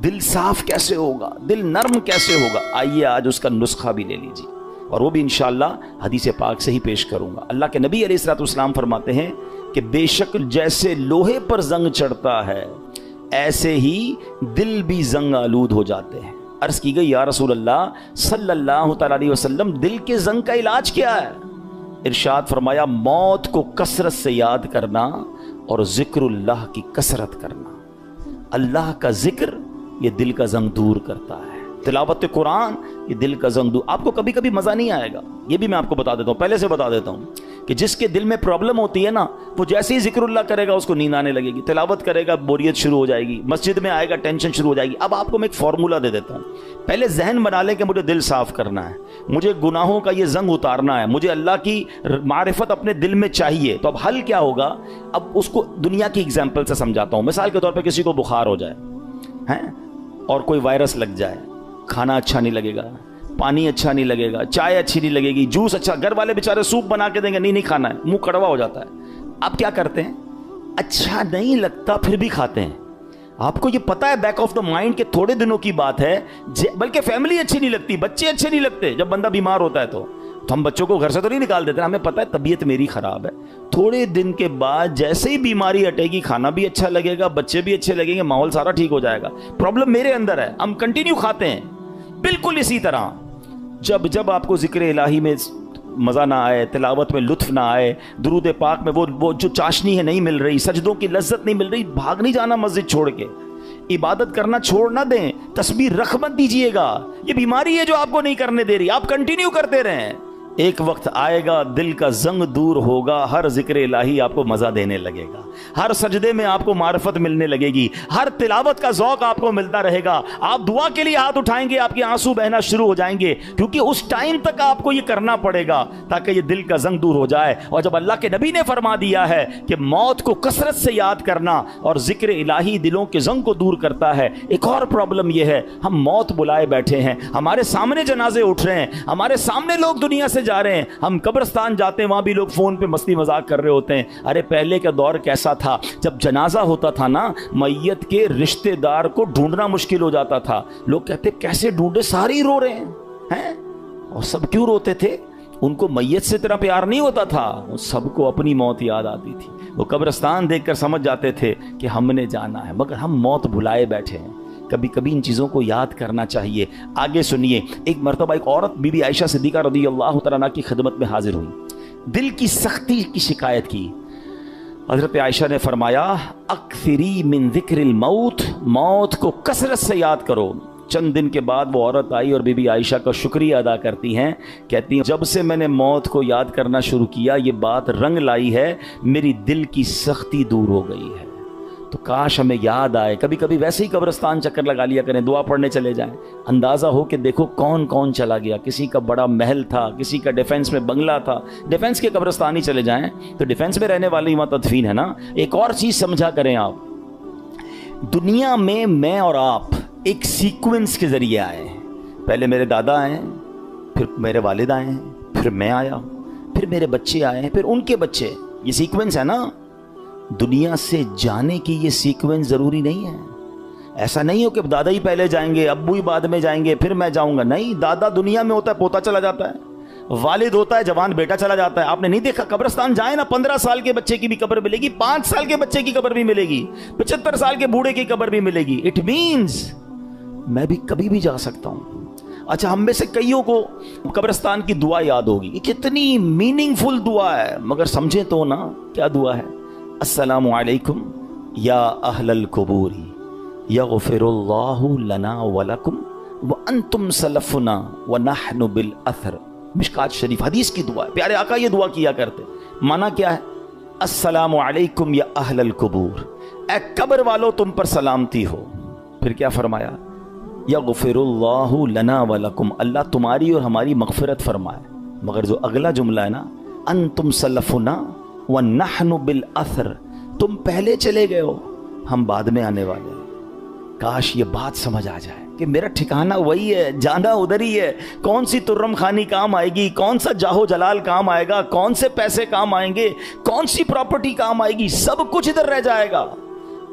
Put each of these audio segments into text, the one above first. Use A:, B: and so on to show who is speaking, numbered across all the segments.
A: دل صاف کیسے ہوگا, دل نرم کیسے ہوگا؟ آئیے آج اس کا نسخہ بھی لے لیجیے, اور وہ بھی انشاءاللہ حدیث پاک سے ہی پیش کروں گا. اللہ کے نبی علیہ الصلوۃ والسلام فرماتے ہیں کہ بے شک جیسے لوہے پر زنگ چڑھتا ہے ایسے ہی دل بھی زنگ آلود ہو جاتے ہیں. عرض کی گئی یا رسول اللہ صلی اللہ تعالی علیہ وسلم دل کے زنگ کا علاج کیا ہے؟ ارشاد فرمایا موت کو کثرت سے یاد کرنا اور ذکر اللہ کی کثرت کرنا. اللہ کا ذکر یہ دل کا زنگ دور کرتا ہے. تلاوت قرآن یہ دل کا زنگ دور. آپ کو کبھی کبھی مزہ نہیں آئے گا, یہ بھی میں آپ کو بتا دیتا ہوں, پہلے سے بتا دیتا ہوں کہ جس کے دل میں پرابلم ہوتی ہے نا, وہ جیسے ہی ذکر اللہ کرے گا اس کو نیند آنے لگے گی, تلاوت کرے گا بوریت شروع ہو جائے گی, مسجد میں آئے گا ٹینشن شروع ہو جائے گی. اب آپ کو میں ایک فارمولا دے دیتا ہوں. پہلے ذہن بنا لیں کہ مجھے دل صاف کرنا ہے, مجھے گناہوں کا یہ زنگ اتارنا ہے, مجھے اللہ کی معرفت اپنے دل میں چاہیے. تو اب حل کیا ہوگا؟ اب اس کو دنیا کی اگزامپل سے سمجھاتا ہوں. مثال کے طور پہ کسی کو بخار ہو جائے ہیں اور کوئی وائرس لگ جائے, کھانا اچھا نہیں لگے گا, پانی اچھا نہیں لگے گا, چائے اچھی نہیں لگے گی, جوس اچھا, گھر والے بیچارے سوپ بنا کے دیں گے, نہیں کھانا ہے, منہ کڑوا ہو جاتا ہے. آپ کیا کرتے ہیں؟ اچھا نہیں لگتا پھر بھی کھاتے ہیں. آپ کو یہ پتا ہے بیک آف دا مائنڈ کہ تھوڑے دنوں کی بات ہے, بلکہ فیملی اچھی نہیں لگتی, بچے اچھے نہیں لگتے. جب بندہ بیمار ہوتا ہے تو ہم بچوں کو گھر سے تو نہیں نکال دیتے, ہمیں پتا ہے طبیعت میری خراب ہے. تھوڑے دن کے بعد جیسے ہی بیماری ہٹے گی کھانا بھی اچھا لگے گا, بچے بھی اچھے لگیں گے, ماحول سارا ٹھیک ہو جائے گا. پرابلم میرے اندر ہے, ہم کنٹینیو کھاتے ہیں. بالکل اسی طرح جب آپ کو ذکر الہی میں مزہ نہ آئے, تلاوت میں لطف نہ آئے, درود پاک میں وہ جو چاشنی ہے نہیں مل رہی, سجدوں کی لذت نہیں مل رہی, بھاگ نہیں جانا مسجد چھوڑ کے, عبادت کرنا چھوڑ نہ دیں, تسبیح رکھ مت دیجیے گا. یہ بیماری ہے جو آپ کو نہیں کرنے دے رہی, آپ کنٹینیو کرتے رہیں. ایک وقت آئے گا دل کا زنگ دور ہوگا, ہر ذکر الہی آپ کو مزہ دینے لگے گا, ہر سجدے میں آپ کو معرفت ملنے لگے گی, ہر تلاوت کا ذوق آپ کو ملتا رہے گا. آپ دعا کے لیے ہاتھ اٹھائیں گے, آپ کے آنسو بہنا شروع ہو جائیں گے, کیونکہ اس ٹائم تک آپ کو یہ کرنا پڑے گا تاکہ یہ دل کا زنگ دور ہو جائے. اور جب اللہ کے نبی نے فرما دیا ہے کہ موت کو کثرت سے یاد کرنا اور ذکر الہی دلوں کے زنگ کو دور کرتا ہے. ایک اور پرابلم یہ ہے, ہم موت بلائے بیٹھے ہیں, ہمارے سامنے جنازے اٹھ رہے ہیں, ہمارے سامنے لوگ دنیا سے جا رہے ہیں, ہم قبرستان جاتے ہیں وہاں بھی لوگ فون پہ مستی مذاق کر رہے ہوتے ہیں. ارے پہلے کا دور کیسا تھا, جب جنازہ ہوتا تھا نا, میت کے رشتہ دار کو ڈھونڈنا مشکل ہو جاتا تھا. لوگ کہتے کیسے ڈھونڈے, سارے ہی رو رہے ہیں. اور سب کیوں روتے تھے؟ ان کو میت سے اتنا پیار نہیں ہوتا تھا, سب کو اپنی موت یاد آتی تھی. وہ قبرستان دیکھ کر سمجھ جاتے تھے کہ ہم نے جانا ہے, مگر ہم موت بلائے بیٹھے ہیں. کبھی کبھی ان چیزوں کو یاد کرنا چاہیے. آگے سنیے, ایک مرتبہ ایک عورت بی بی عائشہ صدیقہ رضی اللہ تعالیٰ عنہا کی خدمت میں حاضر ہوئی, دل کی سختی کی شکایت کی. حضرت عائشہ نے فرمایا اکثری من ذکر الموت, موت کو کثرت سے یاد کرو. چند دن کے بعد وہ عورت آئی اور بی بی عائشہ کا شکریہ ادا کرتی ہیں, کہتی ہیں جب سے میں نے موت کو یاد کرنا شروع کیا یہ بات رنگ لائی ہے, میری دل کی سختی دور ہو گئی ہے. تو کاش ہمیں یاد آئے, کبھی کبھی ویسے ہی قبرستان چکر لگا لیا کریں, دعا پڑھنے چلے جائیں, اندازہ ہو کہ دیکھو کون کون چلا گیا. کسی کا بڑا محل تھا, کسی کا ڈیفنس میں بنگلہ تھا, ڈیفنس کے قبرستان ہی چلے جائیں تو ڈیفنس میں رہنے والے وہاں تدفین ہے نا. ایک اور چیز سمجھا کریں آپ, دنیا میں اور آپ ایک سیکوینس کے ذریعے آئے ہیں. پہلے میرے دادا آئے ہیں, پھر میرے والد آئے ہیں, پھر میں آیا, پھر میرے بچے آئے ہیں, پھر ان کے بچے. یہ سیکوینس ہے نا. دنیا سے جانے کی یہ سیکوینس ضروری نہیں ہے. ایسا نہیں ہو کہ دادا ہی پہلے جائیں گے, ابو ہی بعد میں جائیں گے, پھر میں جاؤں گا. نہیں, دادا دنیا میں ہوتا ہے پوتا چلا جاتا ہے, والد ہوتا ہے جوان بیٹا چلا جاتا ہے. آپ نے نہیں دیکھا قبرستان جائیں نا, 15 سال کے بچے کی بھی قبر ملے گی, 5 سال کے بچے کی قبر بھی ملے گی, 75 سال کے بوڑھے کی قبر بھی ملے گی. اٹ مینز میں بھی کبھی بھی جا سکتا ہوں. اچھا, ہم میں سے کئیوں کو قبرستان کی دعا یاد ہوگی, یہ کتنی میننگ فل دعا ہے, مگر سمجھیں تو نا کیا دعا ہے. السلام علیکم یا اہل القبور یغفر اللہ لنا ولکم وانتم سلفنا ونحن بالاثر. مشکات شریف حدیث کی دعا ہے, پیارے آقا یہ دعا کیا کرتے. معنی کیا ہے؟ السلام علیکم یا اہل القبور, اے قبر والو تم پر سلامتی ہو. پھر کیا فرمایا؟ یغفر اللہ لنا ولکم, اللہ تمہاری اور ہماری مغفرت فرمائے. مگر جو اگلا جملہ ہے نا, انتم سلفنا ونحن بالاثر, تم پہلے چلے گئے ہو, ہم بعد میں آنے والے ہیں. کاش یہ بات سمجھ آ جائے کہ میرا ٹھکانہ وہی ہے, جانا ادھر ہی ہے. کون سی ترم خانی کام آئے گی, کون سا جاہو جلال کام آئے گا, کون سے پیسے کام آئیں گے, کون سی پراپرٹی کام آئے گی, سب کچھ ادھر رہ جائے گا.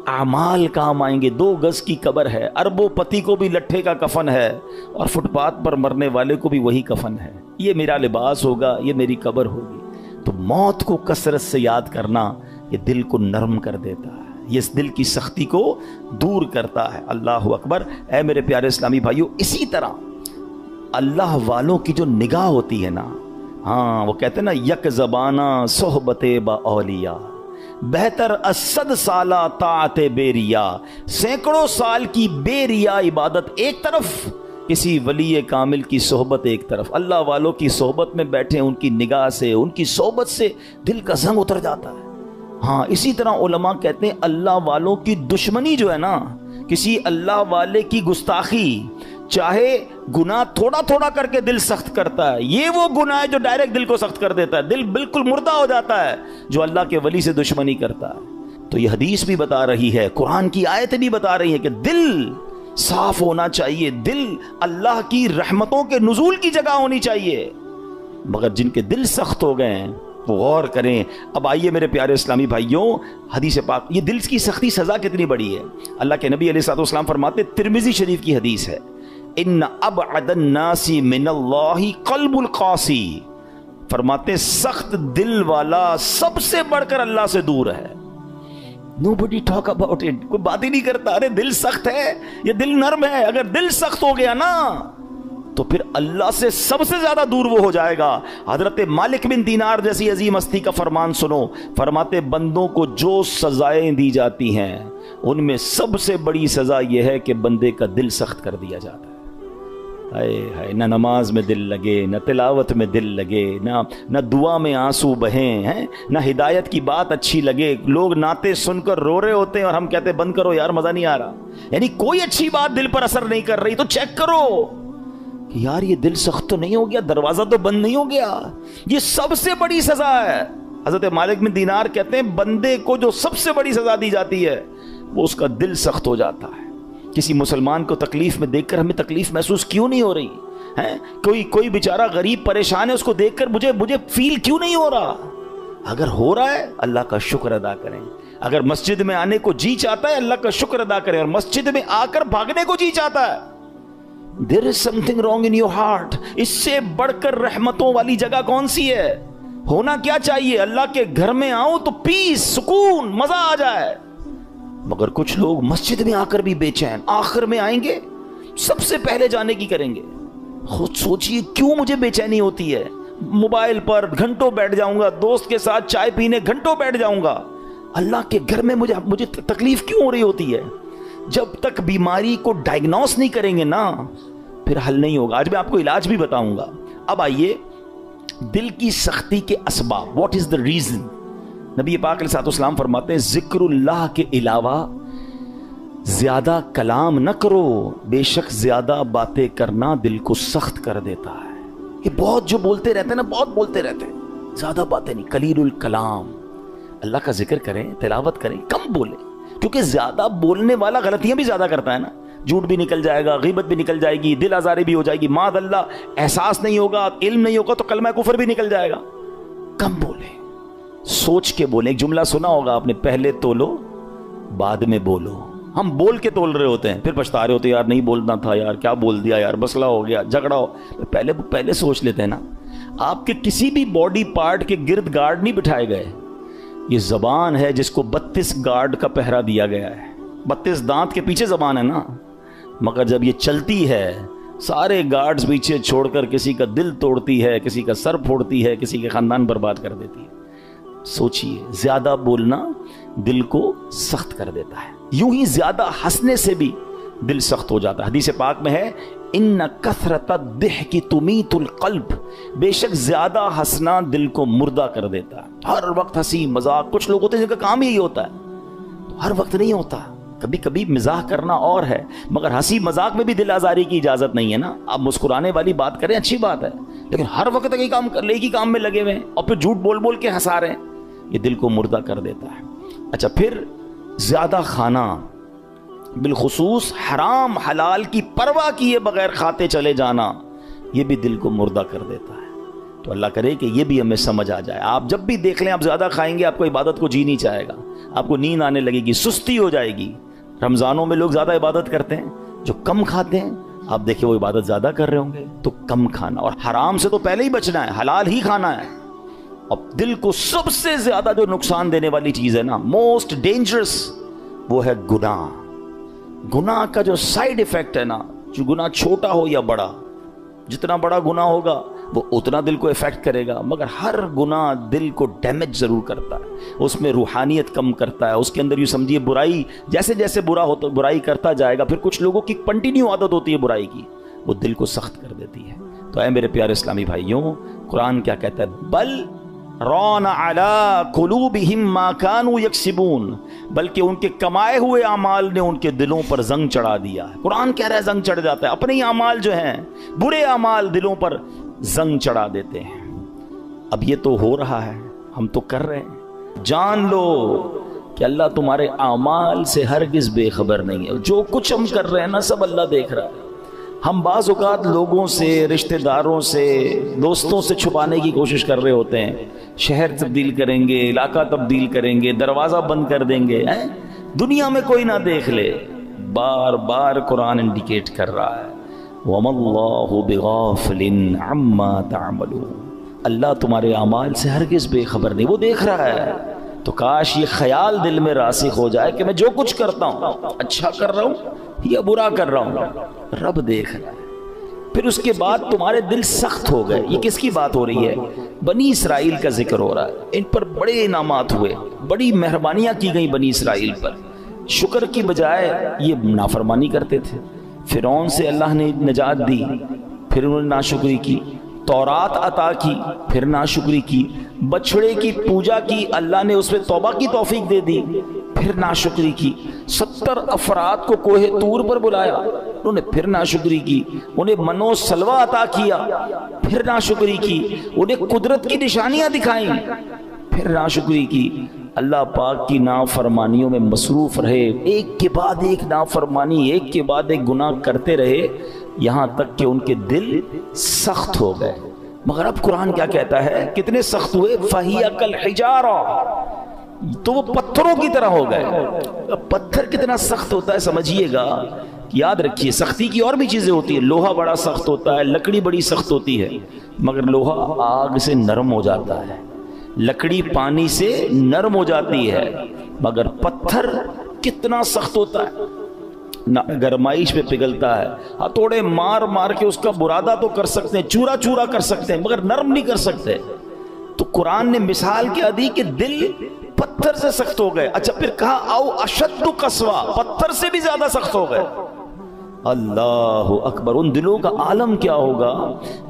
A: اعمال کام آئیں گے. 2 گز کی قبر ہے, اربوں پتی کو بھی لٹھے کا کفن ہے, اور فٹ پاتھ پر مرنے والے کو بھی وہی کفن ہے. یہ میرا لباس ہوگا, یہ میری قبر ہوگی. تو موت کو کثرت سے یاد کرنا یہ دل کو نرم کر دیتا ہے, یہ اس دل کی سختی کو دور کرتا ہے. اللہ اکبر. اے میرے پیارے اسلامی بھائیوں, اسی طرح اللہ والوں کی جو نگاہ ہوتی ہے نا, ہاں وہ کہتے ہیں نا, یک زبانہ صحبت با اولیاء بہتر از 100 سالہ طاعت بے ریا. سینکڑوں سال کی بے ریا عبادت ایک طرف, کسی ولی کامل کی صحبت ایک طرف. اللہ والوں کی صحبت میں بیٹھے, ان کی نگاہ سے, ان کی صحبت سے دل کا زنگ اتر جاتا ہے. ہاں اسی طرح علماء کہتے ہیں اللہ والوں کی دشمنی جو ہے نا, کسی اللہ والے کی گستاخی, چاہے گناہ تھوڑا تھوڑا کر کے دل سخت کرتا ہے, یہ وہ گناہ ہے جو ڈائریکٹ دل کو سخت کر دیتا ہے, دل بالکل مردہ ہو جاتا ہے جو اللہ کے ولی سے دشمنی کرتا ہے. تو یہ حدیث بھی بتا رہی ہے, قرآن کی آیتیں بھی بتا رہی ہیں کہ دل صاف ہونا چاہیے, دل اللہ کی رحمتوں کے نزول کی جگہ ہونی چاہیے. مگر جن کے دل سخت ہو گئے ہیں وہ غور کریں. اب آئیے میرے پیارے اسلامی بھائیوں, حدیث پاک, یہ دل کی سختی سزا کتنی بڑی ہے. اللہ کے نبی علیہ الصلوۃ والسلام فرماتے, ترمذی شریف کی حدیث ہے, ان ابعد الناس من اللہ قلب القاسی. فرماتے سخت دل والا سب سے بڑھ کر اللہ سے دور ہے. Nobody talk about it. کوئی بات ہی نہیں کرتا. ارے دل سخت ہے, یہ دل نرم ہے. اگر دل سخت ہو گیا نا تو پھر اللہ سے سب سے زیادہ دور وہ ہو جائے گا. حضرت مالک بن دینار جیسی عظیم ہستی کا فرمان سنو. فرماتے بندوں کو جو سزائیں دی جاتی ہیں ان میں سب سے بڑی سزا یہ ہے کہ بندے کا دل سخت کر دیا جاتا ہے. ہائے نہ نماز میں دل لگے, نہ تلاوت میں دل لگے, نہ دعا میں آنسو بہیں ہیں, نہ ہدایت کی بات اچھی لگے. لوگ نعتیں سن کر رو رہے ہوتے ہیں اور ہم کہتے ہیں بند کرو یار, مزہ نہیں آ رہا. یعنی کوئی اچھی بات دل پر اثر نہیں کر رہی, تو چیک کرو کہ یار یہ دل سخت تو نہیں ہو گیا, دروازہ تو بند نہیں ہو گیا. یہ سب سے بڑی سزا ہے. حضرت مالک بن دینار کہتے ہیں بندے کو جو سب سے بڑی سزا دی جاتی ہے وہ اس کا دل سخت ہو جاتا ہے. کسی مسلمان کو تکلیف میں دیکھ کر ہمیں تکلیف محسوس کیوں نہیں ہو رہی ہے؟ کوئی بیچارہ غریب پریشان ہے, اس کو دیکھ کر مجھے فیل کیوں نہیں ہو رہا؟ اگر ہو رہا ہے اللہ کا شکر ادا کریں. اگر مسجد میں آنے کو جی چاہتا ہے اللہ کا شکر ادا کریں, اور مسجد میں آ کر بھاگنے کو جی چاہتا ہے, there is something wrong in your heart. اس سے بڑھ کر رحمتوں والی جگہ کون سی ہے؟ ہونا کیا چاہیے؟ اللہ کے گھر میں آؤں تو پیس, سکون, مزہ آ جائے. مگر کچھ لوگ مسجد میں آ کر بھی بے چین, آخر میں آئیں گے سب سے پہلے جانے کی کریں گے. خود سوچئے کیوں مجھے بے چینی ہوتی ہے. موبائل پر گھنٹوں بیٹھ جاؤں گا, دوست کے ساتھ چائے پینے گھنٹوں بیٹھ جاؤں گا, اللہ کے گھر میں مجھے تکلیف کیوں ہو رہی ہوتی ہے؟ جب تک بیماری کو ڈائگنوس نہیں کریں گے نا پھر حل نہیں ہوگا. آج میں آپ کو علاج بھی بتاؤں گا. اب آئیے دل کی سختی کے اسباب, واٹ از دا ریزن. نبی پاک علیہ الصلوۃ والسلام فرماتے ہیں ذکر اللہ کے علاوہ زیادہ کلام نہ کرو, بے شک زیادہ باتیں کرنا دل کو سخت کر دیتا ہے. یہ بہت جو بولتے رہتے ہیں نا, بہت بولتے رہتے ہیں, زیادہ باتیں نہیں, قلیل الکلام. اللہ کا ذکر کریں, تلاوت کریں, کم بولیں, کیونکہ زیادہ بولنے والا غلطیاں بھی زیادہ کرتا ہے نا. جھوٹ بھی نکل جائے گا, غیبت بھی نکل جائے گی, دل آزاری بھی ہو جائے گی, معاذ اللہ احساس نہیں ہوگا, علم نہیں ہوگا تو کلمہ کفر بھی نکل جائے گا. کم بولیں, سوچ کے بولیں. ایک جملہ سنا ہوگا آپ نے, پہلے تولو بعد میں بولو. ہم بول کے تول رہے ہوتے ہیں, پھر پچھتا رہے ہوتے ہیں, یار نہیں بولنا تھا, یار کیا بول دیا, یار مسئلہ ہو گیا, جھگڑا ہو. پہلے سوچ لیتے ہیں نا. آپ کے کسی بھی باڈی پارٹ کے گرد گارڈ نہیں بٹھائے گئے. یہ زبان ہے جس کو 32 گارڈ کا پہرا دیا گیا ہے. 32 دانت کے پیچھے زبان ہے نا, مگر جب یہ چلتی ہے سارے گارڈز پیچھے چھوڑ کر کسی کا دل توڑتی ہے, کسی کا سر پھوڑتی ہے, کسی کے خاندان برباد کر دیتی ہے. سوچئے, زیادہ بولنا دل کو سخت کر دیتا ہے. یوں ہی زیادہ ہنسنے سے بھی دل سخت ہو جاتا ہے. حدیث پاک میں ہے ان کثرت الضحک تمیت القلب, بے شک زیادہ ہنسنا دل کو مردہ کر دیتا ہے. ہر وقت ہنسی مذاق, کچھ لوگ ہوتے ہیں جن کا کام یہی ہوتا ہے, ہر وقت نہیں ہوتا. کبھی کبھی مزاح کرنا اور ہے, مگر ہنسی مذاق میں بھی دل آزاری کی اجازت نہیں ہے نا. آپ مسکرانے والی بات کریں, اچھی بات ہے, لیکن ہر وقت ایک ہی کام میں لگے ہوئے ہیں اور پھر جھوٹ بول بول کے ہنسا رہے ہیں, یہ دل کو مردہ کر دیتا ہے. اچھا, پھر زیادہ کھانا, بالخصوص حرام حلال کی پرواہ کیے بغیر کھاتے چلے جانا, یہ بھی دل کو مردہ کر دیتا ہے. تو اللہ کرے کہ یہ بھی ہمیں سمجھ آ جائے. آپ جب بھی دیکھ لیں آپ زیادہ کھائیں گے آپ کو عبادت کو جی نہیں چاہے گا, آپ کو نیند آنے لگے گی, سستی ہو جائے گی. رمضانوں میں لوگ زیادہ عبادت کرتے ہیں, جو کم کھاتے ہیں آپ دیکھیں وہ عبادت زیادہ کر رہے ہوں گے. تو کم کھانا, اور حرام سے تو پہلے ہی بچنا ہے, حلال ہی کھانا ہے. اب دل کو سب سے زیادہ جو نقصان دینے والی چیز ہے نا, موسٹ ڈینجرس, وہ ہے گناہ. گناہ کا جو سائیڈ ایفیکٹ ہے نا, جو گناہ چھوٹا ہو یا بڑا, جتنا بڑا گناہ ہوگا وہ اتنا دل کو افیکٹ کرے گا, مگر ہر گناہ دل کو ڈیمیج ضرور کرتا ہے. اس میں روحانیت کم کرتا ہے, اس کے اندر یوں سمجھیے برائی, جیسے جیسے برا ہوتا برائی کرتا جائے گا, پھر کچھ لوگوں کی کنٹینیو عادت ہوتی ہے برائی کی, وہ دل کو سخت کر دیتی ہے. تو اے میرے پیارے اسلامی بھائیوں, قرآن کیا کہتا ہے؟ بل ران علی قلوبہم ما کانوا یکسبون, بلکہ ان کے کمائے ہوئے اعمال نے ان کے دلوں پر زنگ چڑھا دیا ہے. قرآن کہہ رہا ہے زنگ چڑھ جاتا ہے, اپنے ہی اعمال جو ہیں برے اعمال دلوں پر زنگ چڑھا دیتے ہیں. اب یہ تو ہو رہا ہے, ہم تو کر رہے ہیں. جان لو کہ اللہ تمہارے اعمال سے ہرگز بے خبر نہیں ہے. جو کچھ ہم کر رہے ہیں نا سب اللہ دیکھ رہا ہے. ہم بعض اوقات لوگوں سے, رشتہ داروں سے, دوستوں سے چھپانے کی کوشش کر رہے ہوتے ہیں. شہر تبدیل کریں گے, علاقہ تبدیل کریں گے, دروازہ بند کر دیں گے, دنیا میں کوئی نہ دیکھ لے. بار بار قرآن انڈیکیٹ کر رہا ہے, وَمَا اللَّهُ بِغَافِلٍ عَمَّا تَعْمَلُونَ, اللہ تمہارے اعمال سے ہرگز بے خبر نہیں, وہ دیکھ رہا ہے. تو کاش یہ خیال دل میں راسخ ہو جائے کہ میں جو کچھ کرتا ہوں اچھا کر رہا ہوں یا برا کر رہا ہوں, رب دیکھ رہا ہے. پھر اس کے بعد تمہارے دل سخت ہو گئے. یہ کس کی بات ہو رہی ہے؟ بنی اسرائیل کا ذکر ہو رہا ہے. ان پر بڑے انعامات ہوئے, بڑی مہربانیاں کی گئیں بنی اسرائیل پر. شکر کی بجائے یہ نافرمانی کرتے تھے. فرعون سے اللہ نے نجات دی, پھر انہوں نے ناشکری کی. تورات عطا کی, پھر ناشکری کی. بچڑے کی پوجا کی, اللہ نے اس پہ توبہ کی توفیق دے دی, پھر ناشکری کی. 70 افراد کو کوہ طور پر بلایا, انہوں نے پھر ناشکری کی. انہیں منو سلوہ عطا کیا, پھر ناشکری کی. انہیں قدرت کی نشانیاں دکھائیں, پھر ناشکری کی. اللہ پاک کی نافرمانیوں میں مصروف رہے, ایک کے بعد ایک نافرمانی, ایک کے بعد ایک گناہ کرتے رہے, یہاں تک کہ ان کے دل سخت ہو گئے. مگر اب قرآن کیا کہتا ہے؟ کتنے سخت ہوئے؟ فَهِيَ كَالْحِجَارَةِ, تو وہ پتھروں کی طرح ہو گئے. پتھر کتنا سخت ہوتا ہے سمجھیے گا. یاد رکھیے سختی کی اور بھی چیزیں ہوتی ہیں. لوہا بڑا سخت ہوتا ہے, لکڑی بڑی سخت ہوتی ہے, مگر لوہا آگ سے نرم ہو جاتا ہے. لکڑی پانی سے نرم ہو جاتی ہے, مگر پتھر کتنا سخت ہوتا ہے, گرمائش پہ پگھلتا ہے. ہتھوڑے مار مار کے اس کا برادہ تو کر سکتے ہیں, چورا چورا کر سکتے ہیں, مگر نرم نہیں کر سکتے. تو قرآن نے مثال کیا دی کہ دل پتھر سے سخت ہو گئے. اچھا پھر کہا او اشد قسوہ, پتھر سے بھی زیادہ سخت ہو گئے. اللہ اکبر. ان دلوں کا عالم کیا ہوگا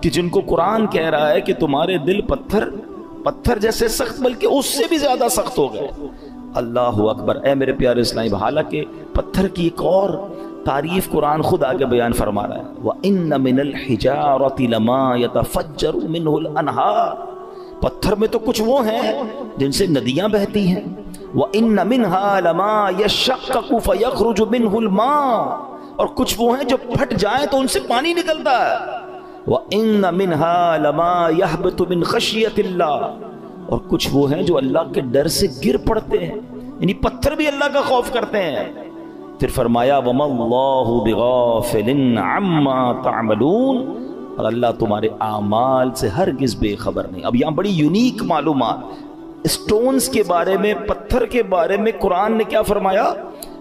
A: کہ جن کو قرآن کہہ رہا ہے کہ تمہارے دل پتھر جیسے سخت, بلکہ اس سے بھی زیادہ سخت ہو گئے. اللہ اکبر. اے میرے پیارے اسلامی, حالانکہ پتھر کی ایک اور تعریف قرآن خود آگے بیان فرما رہا ہے, وَإِنَّ مِنَ الْحِجَارَةِ لَمَا يَتَفَجَّرُ مِنْهُ الْأَنْهَارُ, پتھر میں تو کچھ وہ ہیں جن سے ندیاں بہتی ہیں. وَإِنَّ مِنْهَا لَمَا يَشَّقَّقُ فَيَخْرُجُ مِنْهُ الْمَاءُ, اور کچھ وہ ہیں جو پھٹ جائیں تو ان سے پانی نکلتا ہے. وَإِنَّ مِنْهَا لَمَا يَهْبِطُ مِنْ خَشْيَةِ اللَّهِ, اور کچھ وہ ہیں جو اللہ کے ڈر سے گر پڑتے ہیں, یعنی پتھر بھی اللہ کا خوف کرتے ہیں. پھر فرمایا وَمَا اللَّهُ بِغَافِلٍ عَمَّا تَعْمَلُونَ, اور اللہ تمہارے اعمال سے ہرگز بے خبر نہیں. اب یہاں بڑی یونیک معلومات سٹونز کے بارے میں, پتھر کے بارے میں قرآن نے کیا فرمایا؟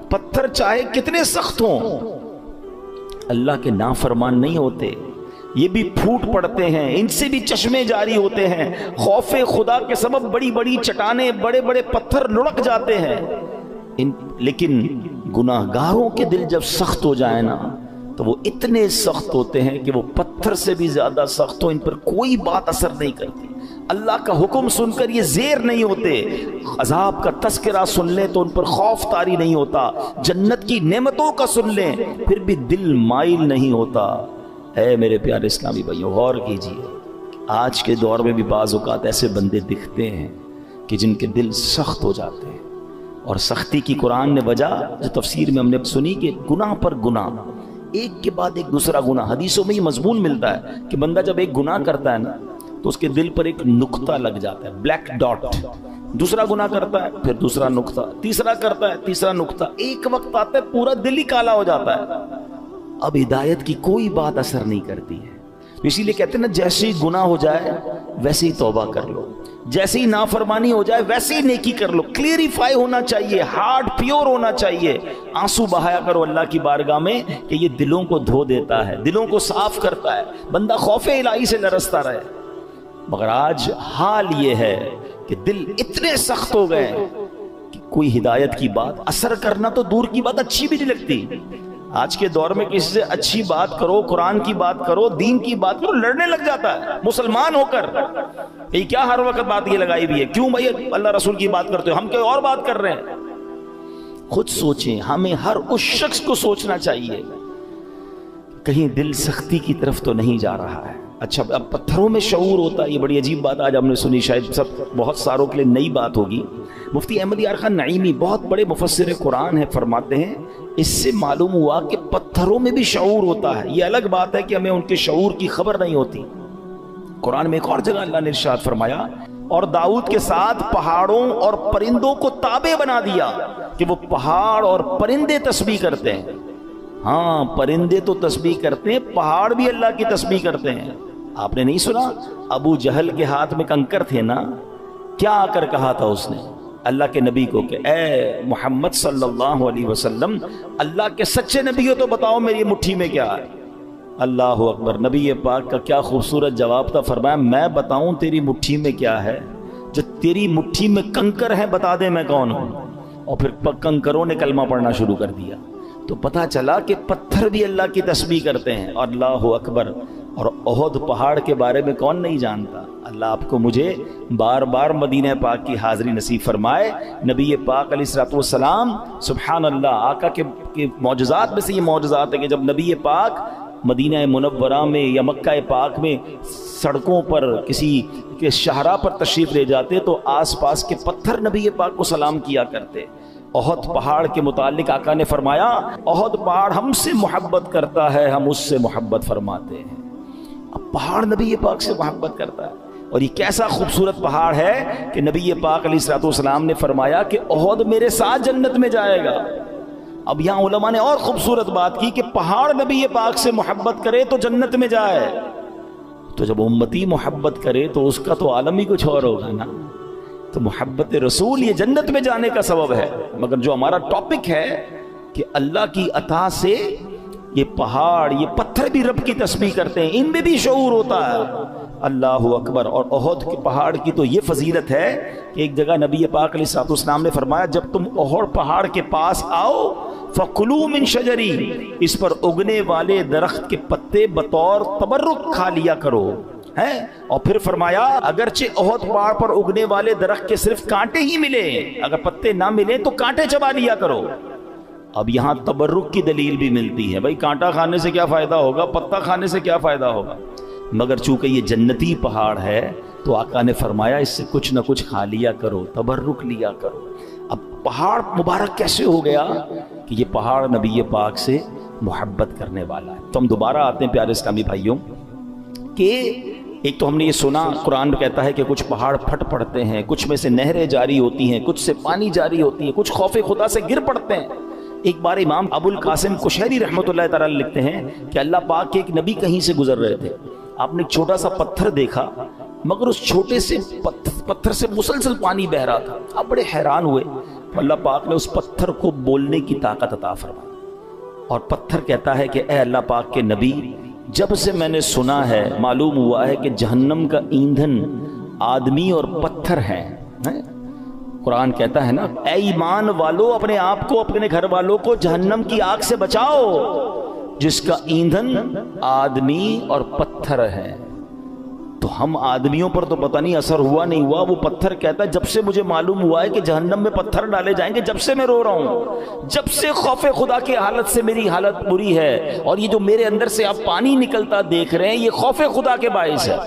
A: پتھر چاہے کتنے سخت ہوں, اللہ کے نافرمان نہیں ہوتے, یہ بھی پھوٹ پڑتے ہیں, ان سے بھی چشمے جاری ہوتے ہیں. خوف خدا کے سبب بڑی بڑی چٹانیں, بڑے بڑے پتھر لڑک جاتے ہیں. لیکن گناہگاروں کے دل جب سخت ہو جائے نا تو وہ اتنے سخت ہوتے ہیں کہ وہ پتھر سے بھی زیادہ سخت ہو, ان پر کوئی بات اثر نہیں کرتی. اللہ کا حکم سن کر یہ زیر نہیں ہوتے, عذاب کا تذکرہ سن لیں تو ان پر خوف طاری نہیں ہوتا, جنت کی نعمتوں کا سن لیں پھر بھی دل مائل نہیں ہوتا. اے میرے پیارے اسلامی بھائیو, غور کیجئے, آج کے دور میں بھی بعض اوقات ایسے بندے دکھتے ہیں کہ جن کے دل سخت ہو جاتے ہیں. اور سختی کی قرآن نے وجہ جو تفسیر میں ہم نے سنی کہ گناہ پر گناہ, ایک کے بعد ایک دوسرا گناہ. حدیثوں میں یہ مضمون ملتا ہے کہ بندہ جب ایک گناہ کرتا ہے نا تو اس کے دل پر ایک نقطہ لگ جاتا ہے، بلیک ڈاٹ. دوسرا گناہ کرتا ہے، پھر دوسرا نقطہ، تیسرا کرتا ہے، تیسرا نقطہ، ایک وقت آتا ہے پورا دل ہی کالا ہو جاتا ہے. اب ہدایت کی کوئی بات اثر نہیں کرتی ہے. اسی لیے کہتے ہیں نا، جیسے ہی گناہ ہو جائے ویسے ہی توبہ کر لو، جیسے ہی نافرمانی ہو جائے ویسے ہی نیکی کر لو. کلیریفائی ہونا چاہیے، ہارٹ پیور ہونا چاہیے. آنسو بہایا کرو اللہ کی بارگاہ میں کہ یہ دلوں کو دھو دیتا ہے، دلوں کو صاف کرتا ہے، بندہ خوف الہی سے لرزتا رہے. مگر آج حال یہ ہے کہ دل اتنے سخت ہو گئے کہ کوئی ہدایت کی بات اثر کرنا تو دور کی بات، اچھی بھی نہیں لگتی. آج کے دور میں کسی سے اچھی بات کرو، قرآن کی بات کرو، دین کی بات کرو، لڑنے لگ جاتا ہے مسلمان ہو کر. یہ کیا ہر وقت بات یہ لگائی بھی ہے، کیوں بھائی اللہ رسول کی بات کرتے ہو، ہم کوئی اور بات کر رہے ہیں. خود سوچیں، ہمیں ہر اس شخص کو سوچنا چاہیے کہیں دل سختی کی طرف تو نہیں جا رہا ہے. اچھا، اب پتھروں میں شعور ہوتا ہے، یہ بڑی عجیب بات آج ہم نے سنی، شاید بہت ساروں کے لیے نئی بات ہوگی. مفتی احمد یار خان نعیمی بہت بڑے مفسر قرآن ہیں، فرماتے ہیں اس سے معلوم ہوا کہ پتھروں میں بھی شعور ہوتا ہے. یہ الگ بات ہے کہ ہمیں ان کے شعور کی خبر نہیں ہوتی. قرآن میں ایک اور جگہ اللہ نے ارشاد فرمایا، اور داؤد کے ساتھ پہاڑوں اور پرندوں کو تابع بنا دیا کہ وہ پہاڑ اور پرندے تسبیح کرتے ہیں. ہاں، پرندے تو تسبیح کرتے ہیں، پہاڑ بھی اللہ کی تسبیح کرتے ہیں. آپ نے نہیں سنا ابو جہل کے ہاتھ میں کنکر تھے نا، کیا آ کر کہا تھا اس نے اللہ کے نبی کو کہ اے محمد صلی اللہ علیہ وسلم، اللہ کے سچے نبی ہو تو بتاؤ میری مٹھی میں کیا ہے. اللہ اکبر. نبی پاک کا کیا خوبصورت جواب تھا، فرمایا میں بتاؤں تیری مٹھی میں کیا ہے؟ جو تیری مٹھی میں کنکر ہے بتا دے میں کون ہوں. اور پھر کنکروں نے کلمہ پڑھنا شروع کر دیا. تو پتا چلا کہ پتھر بھی اللہ کی تسبیح کرتے ہیں. اللہ اکبر. اور احد پہاڑ کے بارے میں کون نہیں جانتا. اللہ آپ کو مجھے بار بار مدینہ پاک کی حاضری نصیب فرمائے. نبی پاک علیہ الصلوۃ والسلام، سبحان اللہ، آقا کے معجزات میں سے یہ معجزات ہے کہ جب نبی پاک مدینہ منورہ میں یا مکہ پاک میں سڑکوں پر کسی کے شاہراہ پر تشریف لے جاتے تو آس پاس کے پتھر نبی پاک کو سلام کیا کرتے. احد پہاڑ کے متعلق آقا نے فرمایا، احد پہاڑ ہم سے محبت کرتا ہے، ہم اس سے محبت فرماتے ہیں. اب پہاڑ نبی پاک سے محبت کرتا ہے. اور یہ کیسا خوبصورت پہاڑ ہے کہ نبی پاک علیہ الصلوۃ والسلام نے فرمایا کہ احد میرے ساتھ جنت میں جائے گا. اب یہاں علماء نے اور خوبصورت بات کی کہ پہاڑ نبی پاک سے محبت کرے تو جنت میں جائے. تو جب امتی محبت کرے تو اس کا تو عالم ہی کچھ اور ہوگا نا. تو محبت رسول یہ جنت میں جانے کا سبب ہے. مگر جو ہمارا ٹاپک ہے کہ اللہ کی عطا سے یہ پہاڑ، یہ پتھر بھی رب کی تسبیح کرتے ہیں، ان میں بھی شعور ہوتا ہے. اللہ اکبر. اور احد کے پہاڑ کی تو یہ فضیلت ہے کہ ایک جگہ نبی پاک علیہ الصلوۃ والسلام نے فرمایا، جب تم احد پہاڑ کے پاس آؤ فَكُلُوا مِن شَجَرِهِ، اس پر اگنے والے درخت کے پتے بطور تبرک کھا لیا کرو. ہے. اور پھر فرمایا اگرچہ احد پہاڑ پر اگنے والے درخت کے صرف کانٹے ہی ملے، اگر پتے نہ ملے تو کانٹے چبا لیا کرو. اب یہاں تبرک کی دلیل بھی ملتی ہے. بھائی کانٹا کھانے سے کیا فائدہ ہوگا، پتا کھانے سے کیا فائدہ ہوگا. مگر چونکہ یہ جنتی پہاڑ ہے تو آقا نے فرمایا اس سے کچھ نہ کچھ کھا لیا کرو، تبرک لیا کرو. اب پہاڑ مبارک کیسے ہو گیا کہ یہ پہاڑ نبی پاک سے محبت کرنے والا ہے. تو ہم دوبارہ آتے ہیں پیارے اسلامی بھائیوں کہ ایک تو ہم نے یہ سنا قرآن کہتا ہے کہ کچھ پہاڑ پھٹ پڑتے ہیں، کچھ میں سے نہریں جاری ہوتی ہیں، کچھ سے پانی جاری ہوتی ہے، کچھ خوف خدا سے گر پڑتے ہیں. ایک بار امام ابو القاسم کشیری رحمۃ اللہ تعالی لکھتے ہیں کہ اللہ پاک کے ایک نبی کہیں سے گزر رہے تھے. آپ نے ایک چھوٹا سا پتھر دیکھا، مگر اس چھوٹے سے پتھر سے مسلسل پانی بہ رہا تھا. آپ بڑے حیران ہوئے. اللہ پاک نے اس پتھر کو بولنے کی طاقت عطا فرمائی اور پتھر کہتا ہے کہ اے اللہ پاک کے نبی، جب سے میں نے سنا ہے معلوم ہوا ہے کہ جہنم کا ایندھن آدمی اور پتھر ہیں. قرآن کہتا ہے نا، اے ایمان والو اپنے آپ کو اپنے گھر والوں کو جہنم کی آگ سے بچاؤ جس کا ایندھن آدمی اور پتھر ہے. تو ہم آدمیوں پر تو پتہ نہیں اثر ہوا نہیں ہوا، وہ پتھر کہتا ہے جب سے مجھے معلوم ہوا ہے کہ جہنم میں پتھر ڈالے جائیں گے جب سے میں رو رہا ہوں، جب سے خوف خدا کی حالت سے میری حالت بری ہے. اور یہ جو میرے اندر سے آپ پانی نکلتا دیکھ رہے ہیں یہ خوف خدا کے باعث ہے.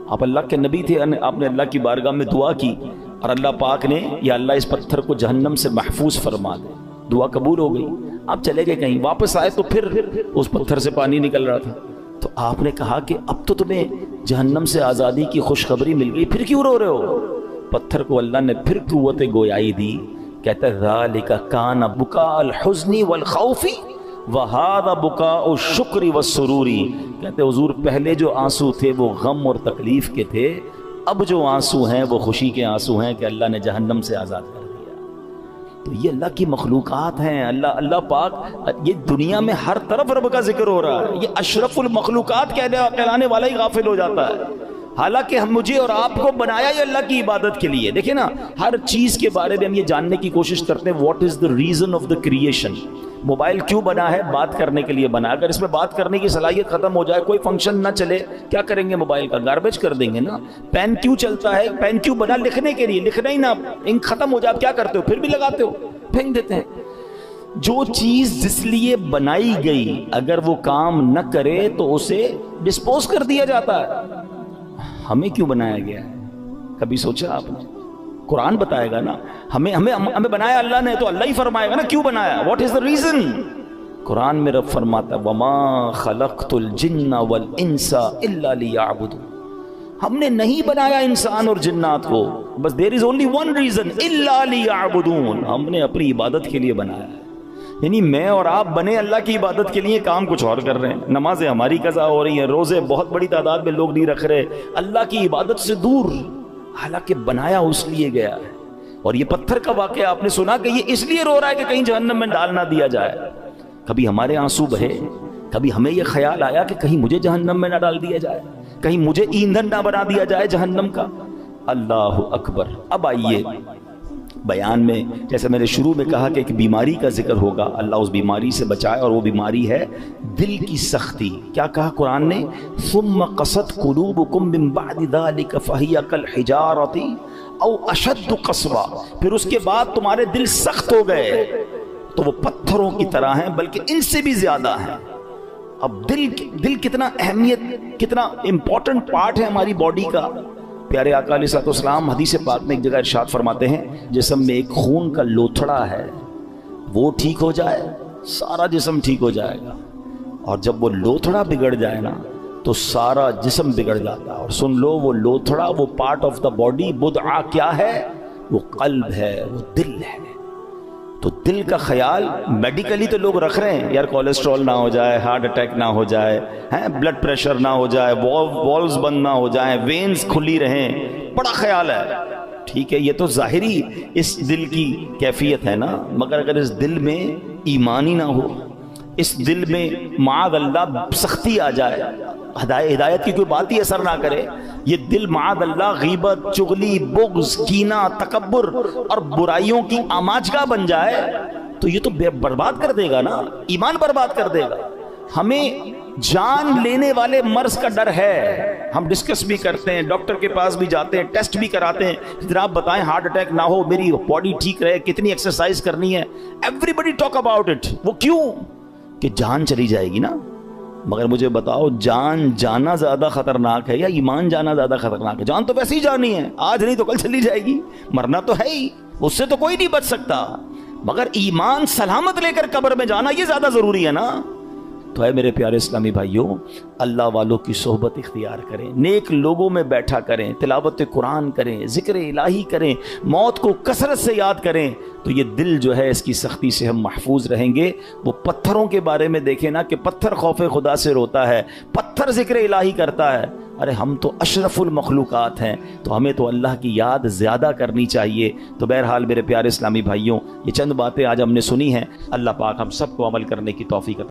A: آپ اللہ کے نبی تھے، آپ نے اللہ کی بارگاہ میں دعا کی اور اللہ پاک نے یا اللہ اس پتھر کو جہنم سے محفوظ فرما دے. دعا قبول ہو گئی. آپ چلے گئے کہیں، واپس آئے تو پھر اس پتھر سے پانی نکل رہا تھا. تو تو آپ نے کہا کہ اب تو تمہیں جہنم سے آزادی کی خوشخبری مل گئی، پھر کیوں رو رہے ہو؟ پتھر کو اللہ نے پھر قوت گویائی دی، کہتا ہے ذالک کان بکاء الحزن والخوف وہذا بکاء الشکر والسرور، کہتے حضور پہلے جو آنسو تھے وہ غم اور تکلیف کے تھے، اب جو آنسو ہیں وہ خوشی کے آنسو ہیں کہ اللہ نے جہنم سے آزاد کر دیا۔ تو یہ اللہ کی مخلوقات ہیں، اللہ پاک، یہ دنیا میں ہر طرف رب کا ذکر ہو رہا ہے، یہ اشرف المخلوقات کہلانے والا ہی غافل ہو جاتا ہے، حالانکہ ہم مجھے اور آپ کو بنایا ہی اللہ کی عبادت کے لیے۔ دیکھیں نا، ہر چیز کے بارے میں ہم یہ جاننے کی کوشش کرتے ہیں what is the reason of the creation. Mobile کیوں بنا ہے؟ بات کرنے کے لیے بنا ہے۔ اگر اس میں بات کرنے کی صلاحیت ختم ہو جائے، کوئی فنکشن نہ چلے، کیا کریں گے؟ موبائل کا گاربیج کر دیں گے نا۔ پین کیوں چلتا ہے؟ پین کیوں بنا؟ لکھنے کے لیے، لکھنا ہی نہ، انک ختم ہو جائے، آپ کیا کرتے ہو؟ پھر بھی لگاتے ہو، پھینک دیتے ہیں۔ جو چیز جس لیے بنائی گئی اگر وہ کام نہ کرے تو اسے ڈسپوز کر دیا جاتا ہے۔ ہمیں کیوں بنایا گیا ہے؟ کبھی سوچا آپ نے؟ قرآن بتائے گا نا، ہمیں بنایا اللہ نے، تو اللہ ہی فرمائے گا نا کیوں بنایا، واٹ از دا ریزن۔ قرآن میں رب فرماتا ہے وما خلقت الجن والانس الا لیعبدون، ہم نے نہیں بنایا انسان اور جنات کو، بس دیر از اونلی ون ریزن، الا لیعبدون، ہم نے اپنی عبادت کے لیے بنایا ہے۔ یعنی میں اور آپ بنے اللہ کی عبادت کے لیے، کام کچھ اور کر رہے ہیں۔ نمازیں ہماری قضا ہو رہی ہیں، روزے بہت بڑی تعداد میں لوگ نہیں رکھ رہے، اللہ کی عبادت سے دور، حالانکہ بنایا اس لیے گیا ہے۔ اور یہ پتھر کا واقعہ آپ نے سنا کہ یہ اس لیے رو رہا ہے کہ کہیں جہنم میں ڈال نہ دیا جائے۔ کبھی ہمارے آنسو بہے، کبھی ہمیں یہ خیال آیا کہ کہیں مجھے جہنم میں نہ ڈال دیا جائے، کہیں مجھے ایندھن نہ بنا دیا جائے جہنم کا۔ اللہ اکبر۔ اب آئیے بیان میں، جیسے میں نے شروع میں کہا کہ ایک بیماری کا ذکر ہوگا، اللہ اس بیماری سے بچائے، اور وہ بیماری ہے دل کی سختی۔ کیا کہا قرآن نے؟ ثم قست قلوبکم من بعد ذلک فہی کالحجارۃ او اشد قسوا، پھر اس کے بعد تمہارے دل سخت ہو گئے تو وہ پتھروں کی طرح ہیں، بلکہ ان سے بھی زیادہ ہیں۔ اب دل کتنا اہمیت، کتنا امپورٹنٹ پارٹ ہے ہماری باڈی کا۔ پیارے آقا علیہ الصلوۃ والسلام حدیث پاک میں ایک جگہ ارشاد فرماتے ہیں جسم میں ایک خون کا لوتھڑا ہے، وہ ٹھیک ہو جائے سارا جسم ٹھیک ہو جائے گا، اور جب وہ لوتھڑا بگڑ جائے نا تو سارا جسم بگڑ جاتا ہے۔ اور سن لو، وہ لوتھڑا، وہ پارٹ آف دا باڈی، بدعہ کیا ہے؟ وہ قلب ہے، وہ دل ہے۔ تو دل کا خیال میڈیکلی تو لوگ رکھ رہے ہیں، یار کولیسٹرول نہ ہو جائے، ہارٹ اٹیک نہ ہو جائے، بلڈ پریشر نہ ہو جائے، والوز بند نہ ہو جائیں، وینز کھلی رہیں، بڑا خیال ہے۔ ٹھیک ہے، یہ تو ظاہری اس دل کی کیفیت ہے نا، مگر اگر اس دل میں ایمان ہی نہ ہو، اس دل میں معاذ اللہ سختی آ جائے، ہدایت کی کوئی بات ہی اثر نہ کرے، یہ دل معاذ اللہ غیبت، چغلی، بغض، کینہ، تکبر اور برائیوں کی آماجگاہ بن جائے تو یہ تو برباد کر دے گا نا، ایمان برباد کر دے گا۔ ہمیں جان لینے والے مرض کا ڈر ہے، ہم ڈسکس بھی کرتے ہیں، ڈاکٹر کے پاس بھی جاتے ہیں، ٹیسٹ بھی کراتے ہیں، جناب بتائیں ہارٹ اٹیک نہ ہو، میری باڈی ٹھیک رہے، کتنی ایکسرسائز کرنی ہے، everybody talk about it. وہ کیوں؟ کہ جان چلی جائے گی نا۔ مگر مجھے بتاؤ، جان جانا زیادہ خطرناک ہے یا ایمان جانا زیادہ خطرناک ہے؟ جان تو ویسے ہی جانی ہے، آج نہیں تو کل چلی جائے گی، مرنا تو ہے ہی، اس سے تو کوئی نہیں بچ سکتا، مگر ایمان سلامت لے کر قبر میں جانا یہ زیادہ ضروری ہے نا۔ تو اے میرے پیارے اسلامی بھائیوں، اللہ والوں کی صحبت اختیار کریں، نیک لوگوں میں بیٹھا کریں، تلاوت قرآن کریں، ذکر الہی کریں، موت کو کثرت سے یاد کریں، تو یہ دل جو ہے اس کی سختی سے ہم محفوظ رہیں گے۔ وہ پتھروں کے بارے میں دیکھیں نا کہ پتھر خوف خدا سے روتا ہے، پتھر ذکر الہی کرتا ہے۔ ارے ہم تو اشرف المخلوقات ہیں، تو ہمیں تو اللہ کی یاد زیادہ کرنی چاہیے۔ تو بہرحال میرے پیارے اسلامی بھائیوں، یہ چند باتیں آج ہم نے سنی ہیں، اللہ پاک ہم سب کو عمل کرنے کی توفیق عطا